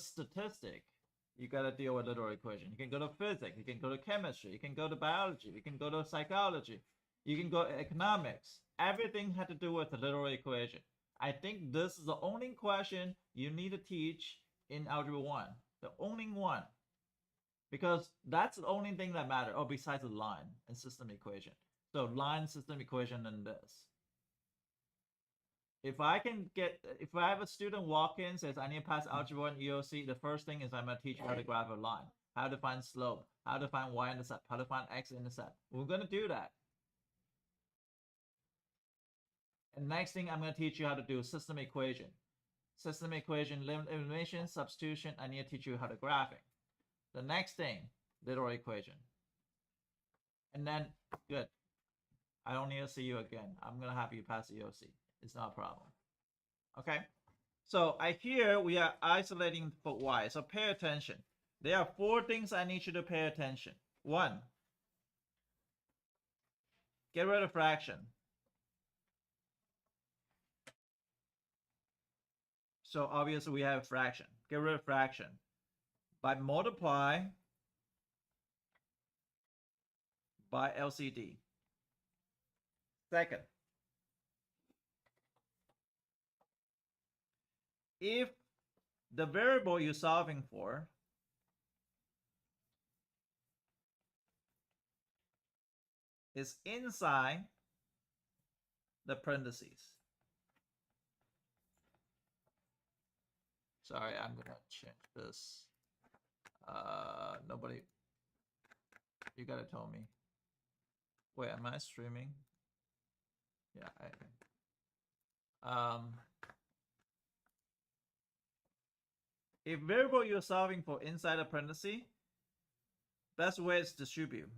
statistics, you got to deal with literal equation. You can go to physics, you can go to chemistry, you can go to biology, you can go to psychology, you can go to economics. Everything had to do with the literal equation. I think this is the only question you need to teach in Algebra 1. The only one. Because that's the only thing that matters. Oh, besides the line and system equation. So line, system equation, and this. If I have a student walk in, says I need to pass Algebra 1 EOC, the first thing is I'm going to teach you how to graph a line, how to find slope, how to find y-intercept, how to find x-intercept. We're going to do that. And next thing, I'm going to teach you how to do system equation. System equation, elimination, substitution. I need to teach you how to graph it. The next thing, literal equation. And then, good. I don't need to see you again. I'm going to have you pass EOC. It's not a problem. Okay? So here we are isolating for y. So pay attention. There are 4 things I need you to pay attention. 1, get rid of fraction. So obviously we have fraction. Get rid of fraction by multiply by LCD. Second, if the variable you're solving for is inside the parentheses. Sorry, I'm gonna change this. Nobody, you gotta tell me. Wait, am I streaming? Yeah, if variable you're solving for inside a parenthesis, best way is distribute.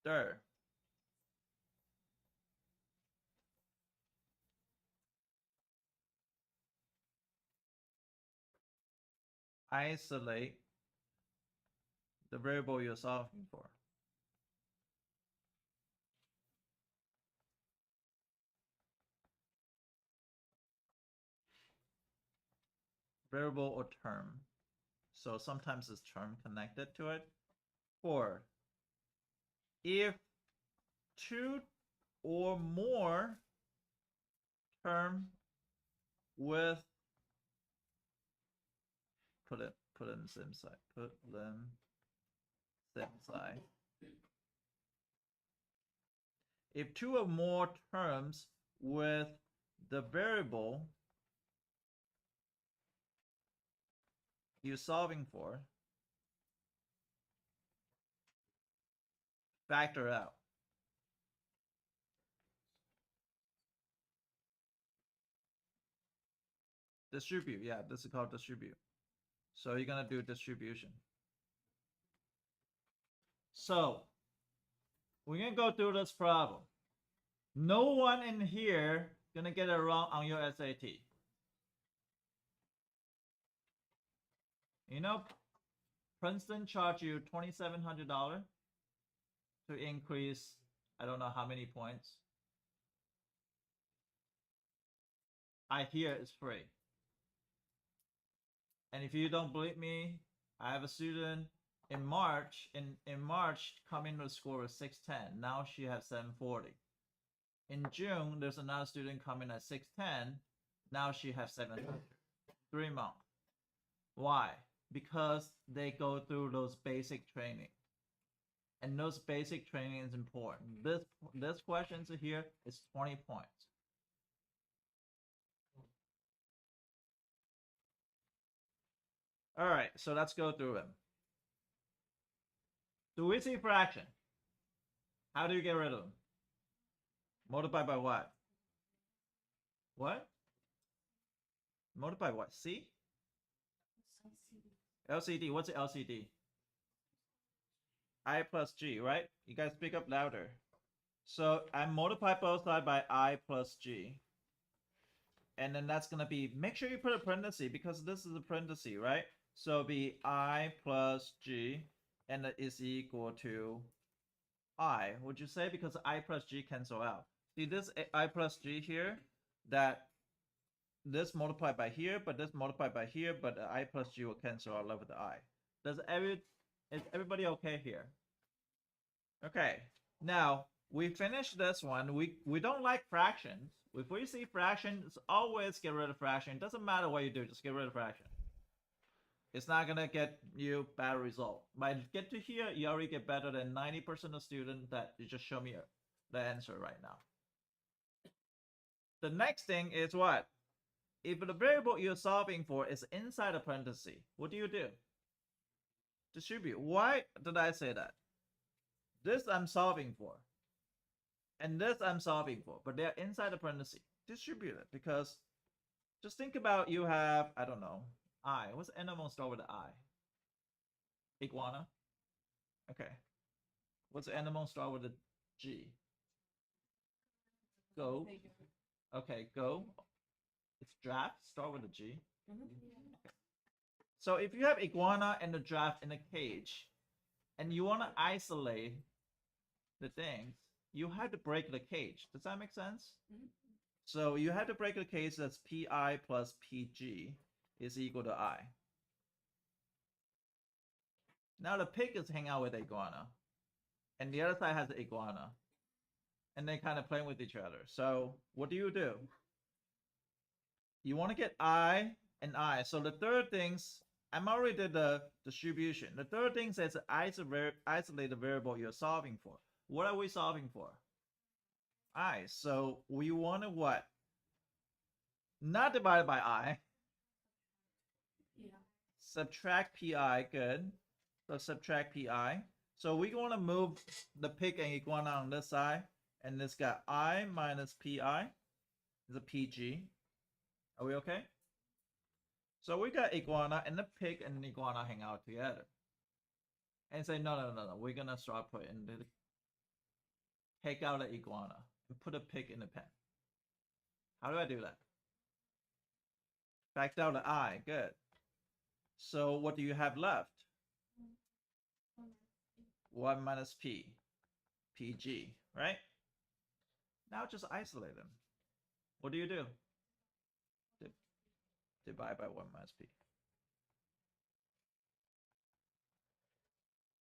Third, isolate the variable you're solving for. Variable or term. So sometimes it's term connected to it. 4, if 2 or more term with put it in the same side. Put them same side. If 2 or more terms with the variable you're solving for, factor out. Distribute, yeah, this is called distribute. So you're gonna do distribution. So we're gonna go through this problem. No one in here gonna get it wrong on your SAT. You know, Princeton charged you $2,700 to increase, I don't know how many points. I hear it's free. And if you don't believe me, I have a student in March, in March, coming to score with 610. Now she has 740. In June, there's another student coming at 610. Now she has 700. 3 months. Why? Because they go through those basic training. And those basic training is important. This question here is 20 points. All right, so let's go through them. Do we see fraction? How do you get rid of them? Multiply by what? What? Multiply what? C? LCD. What's the LCD? I plus G, right? You guys speak up louder. So I multiply both sides by I plus G. And then that's going to be, make sure you put a parenthesis because this is a parenthesis, right? So it'll be I plus G and that is equal to I. Would you say? Because I plus G cancel out. See this I plus G here? that this multiplied by here, but this multiplied by here, but the I plus G will cancel out with the I. Is everybody okay here? Okay, now we finished this one. We don't like fractions. If we see fractions, always get rid of fraction. It doesn't matter what you do, just get rid of fraction. It's not gonna get you bad result. By get to here, you already get better than 90% of students that you just show me the answer right now. The next thing is what? If the variable you're solving for is inside a parenthesis, what do? Distribute. Why did I say that? This I'm solving for, and this I'm solving for, but they're inside the parenthesis. Distribute it, because just think about, you have, I don't know, I. What's the animal start with the I? Iguana. Okay. What's the animal start with the G? Go. Okay, go. It's giraffe. Start with a G. Okay. So if you have iguana and the giraffe in a cage, and you want to isolate the things, you have to break the cage. Does that make sense? So you have to break the cage. That's pi plus pg is equal to I. Now the pig is hanging out with the iguana, and the other side has the iguana, and they kind of playing with each other. So what do? You want to get I and I. So the third things, I'm already did the distribution. The third thing says isolate the variable you're solving for. What are we solving for? I. So we want to what? Not divided by I. Yeah. Subtract pi. Good. So subtract pi. So we want to move the pig and iguana on this side, and this got I minus pi is a pg. Are we okay? So we got iguana, and the pig and the iguana hang out together. And say, no. We're gonna start putting take out the iguana and put a pig in the pen. How do I do that? Backed out the I. Good. So what do you have left? 1 minus p. pg, right? Now just isolate them. What do? Divide by 1 minus p.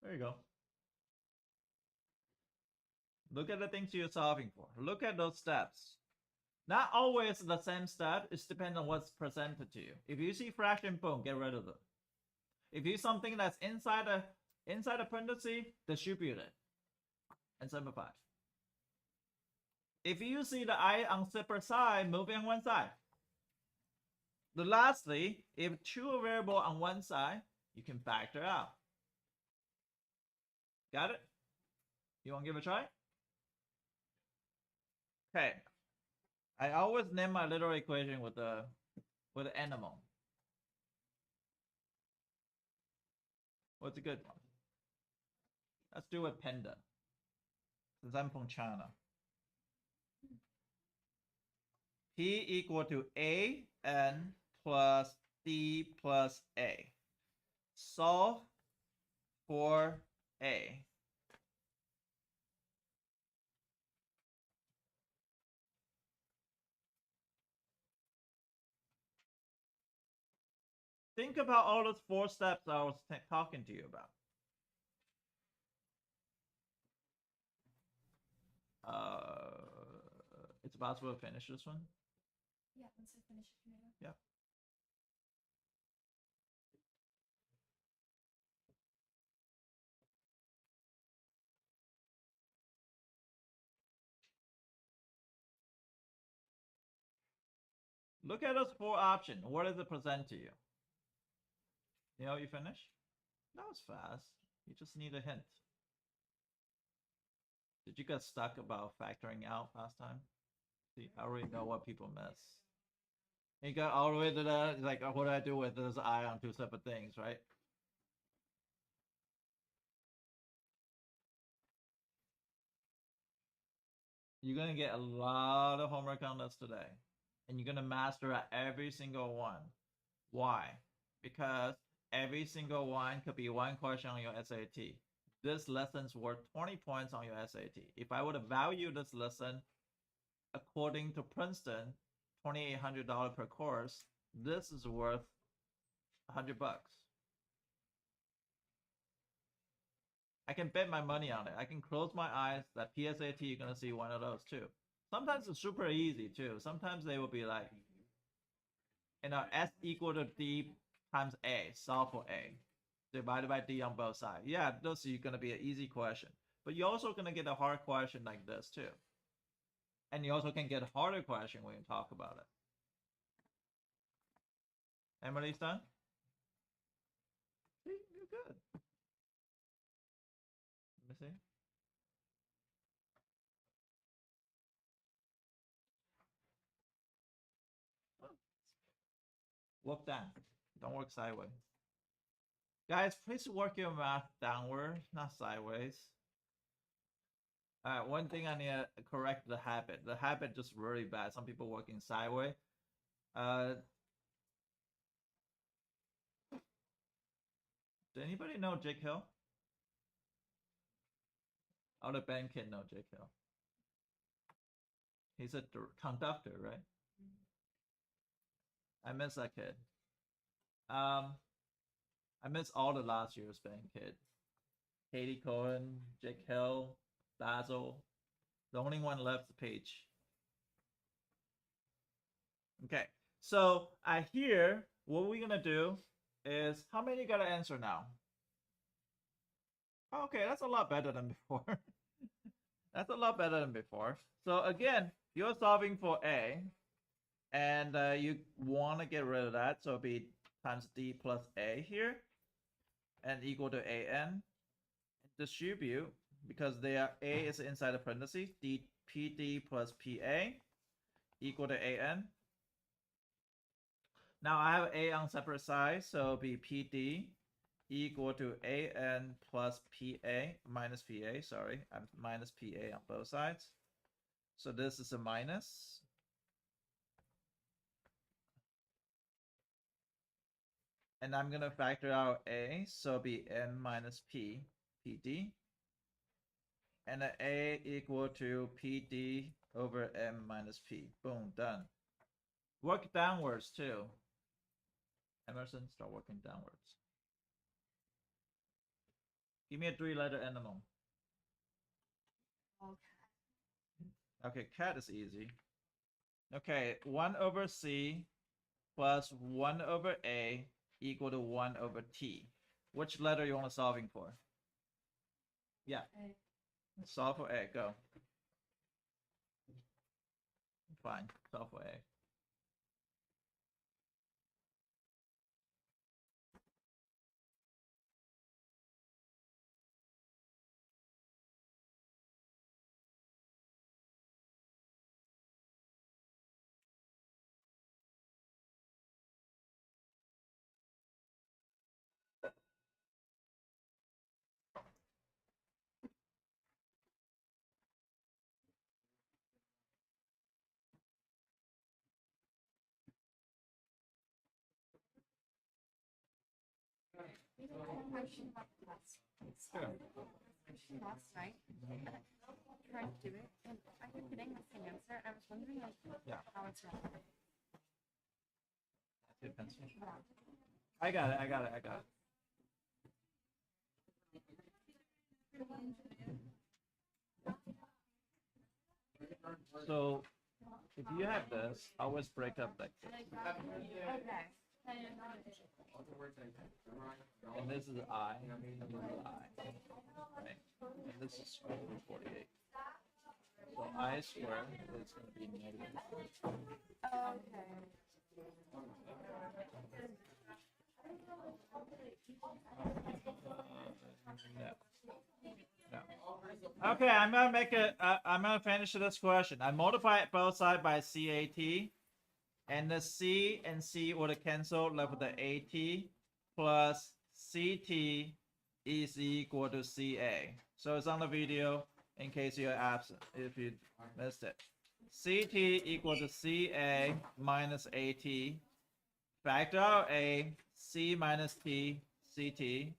There you go. Look at the things you're solving for. Look at those steps. Not always the same step. It depends on what's presented to you. If you see fraction, boom, get rid of it. If you see something that's inside a parenthesis, distribute it and simplify. If you see the I on separate side, move it on one side. Lastly, if two variable on one side, you can factor out. Got it? You want to give it a try? Okay. I always name my literal equation with the animal. What's a good one? Let's do a panda, since I'm from China. P equal to a n plus d plus a. Solve for a. Think about all those 4 steps I was talking to you about. It's possible to finish this one? Yeah, once I finish it. Yeah. Look at those 4 options. What does it present to you? You know, you finish? That was fast. You just need a hint. Did you get stuck about factoring out last time? See, I already know what people miss. You got all the way to the, like, what do I do with this I on 2 separate things, right? You're gonna get a lot of homework on this today, and you're gonna master at every single one. Why? Because every single one could be one question on your SAT. This lesson's worth 20 points on your SAT. If I were to value this lesson according to Princeton, $2,800 per course. This is worth $100. I can bet my money on it. I can close my eyes that PSAT you're gonna see one of those too. Sometimes it's super easy too. Sometimes they will be like, S equal to D times A, solve for A, divided by D on both sides. Yeah, those are gonna be an easy question. But you're also gonna get a hard question like this too. And you also can get a harder question when you talk about it. Emily's done? See, you're good. Let me see. Work down. Don't work sideways. Guys, please work your math downward, not sideways. One thing I need to correct the habit. The habit just really bad. Some people working sideways. Does anybody know Jake Hill? Oh, the band kid know Jake Hill. He's a conductor, right? I miss that kid. I miss all the last year's band kid. Katie Cohen, Jake Hill, Basil. The only one left is Paige. Okay, so I hear what we're gonna do is how many gotta answer now? Okay, that's a lot better than before. That's a lot better than before. So again, you're solving for A, and you want to get rid of that, so it'll be times D plus A here, and equal to AN. Distribute, because they are A is inside the parentheses, PD plus PA equal to AN. Now I have A on separate sides, so it'll be PD equal to AN plus PA minus PA, sorry, I'm minus PA on both sides. So this is a minus. And I'm gonna factor out A, so it'll be N minus P, PD. And A equal to PD over M minus P. Boom, done. Work downwards too. Emerson, start working downwards. Give me a 3-letter animal. Okay, cat is easy. Okay, 1 over C plus 1 over A equal to 1 over T. Which letter you want to solving for? Yeah. A. Solve for A, go. Fine, solve for A. We had a question about the last. Sure. Question last night. And I tried to do it, and I kept getting the same answer. I was wondering like Yeah. how it's not. I got it, I got it, I got it. So if you have this, always break up like this. Okay. And this is I, and this is I, right? And this is square root of 48. So I squared is going to be negative. No. Okay, I'm gonna make it. I'm gonna finish this question. I multiply both sides by CAT, and the C and C would have canceled, left with the AT plus CT is equal to CA. So it's on the video in case you're absent, if you missed it. CT equal to CA minus AT. Factor out A, C minus T, CT.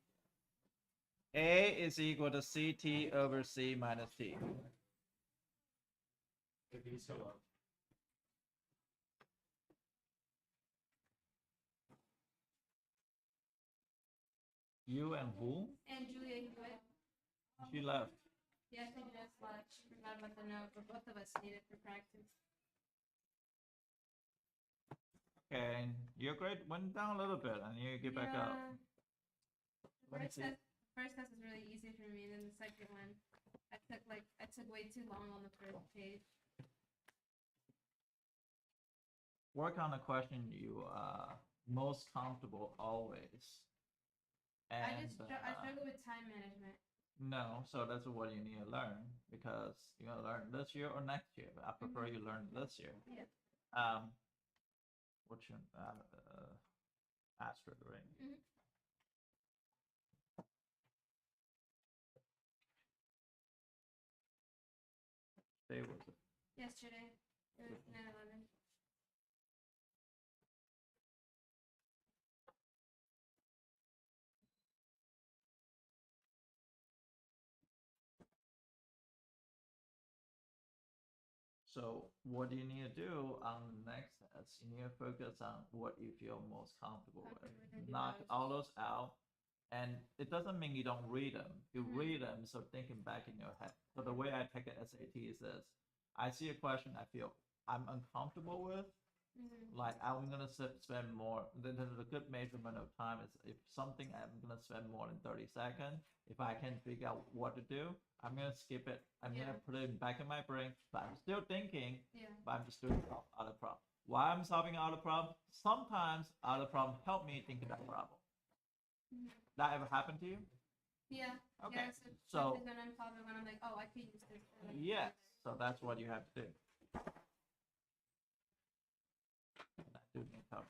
A is equal to CT over C minus T. You and who? And Julia Hewitt. She left. Yeah, she just left. She forgot about the note, but both of us need it for practice. Okay, your grade went down a little bit, and you get back up. The Let me first see. test, first test was really easy for me, and then the second one, I took way too long on the first page. Work on the question you are most comfortable always. I And struggle with time management. no, so that's what you need to learn because you're gonna learn this year or next year. But I prefer you learn this year. Yeah. What's your asterisk, right? Mhm. Day was it? Yesterday, it was 9/11. So what do you need to do on the next test? You need to focus on what you feel most comfortable with. Knock all those out. And it doesn't mean you don't read them. You Mhm. read them, so thinking back in your head. So the way I take an SAT is this: I see a question I feel I'm uncomfortable with. Like I'm gonna spend more. There's a good measurement of time is if something I'm gonna spend more than 30 seconds. If I can figure out what to do, I'm gonna skip it. I'm Yeah. gonna put it back in my brain, but I'm still thinking. Yeah. But I'm just doing other problem. Why I'm solving other problem? Sometimes other problem help me think of that problem. That ever happened to you? Yeah. Okay. Yeah, So something's when I'm solving when I'm like, oh, I could use this. yes, so that's what you have to do. I do need help.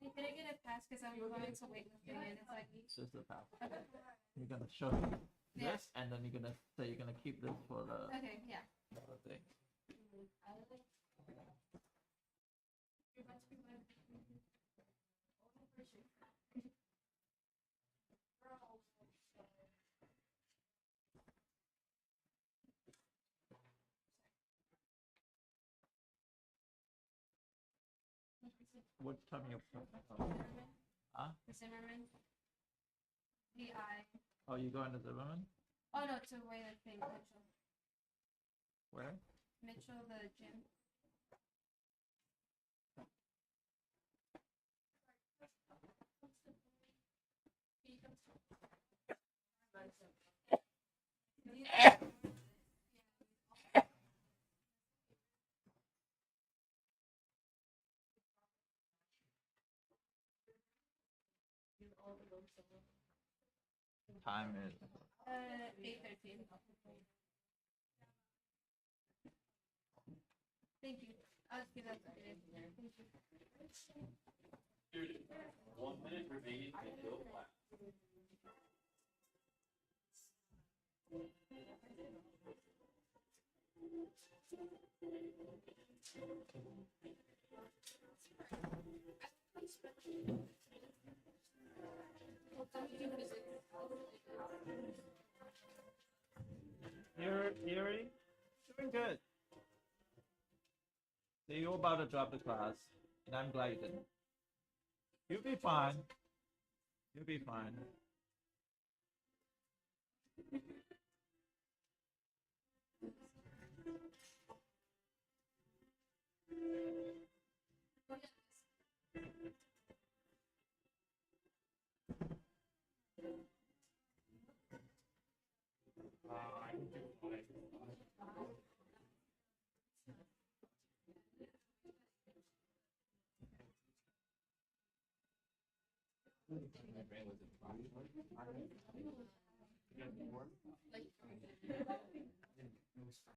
Hey, can I get a pass because I'm going to weightlifting and it's like It's just a pass. okay. You're gonna show me Yeah. this, and then you're gonna say you're gonna keep this for the Okay, yeah. other thing. What time you? Huh? The Zimmerman. VI. Oh, you going to Zimmerman? Oh no, to weightlifting, Mitchell. Where? Mitchell, the gym. Time is 8:13. Thank you. I'll just give that to you. Thank you. 1 minute remaining until class. Yuri, doing good. So you're about to drop the class, and I'm glad you didn't. You'll be fine. You'll be fine.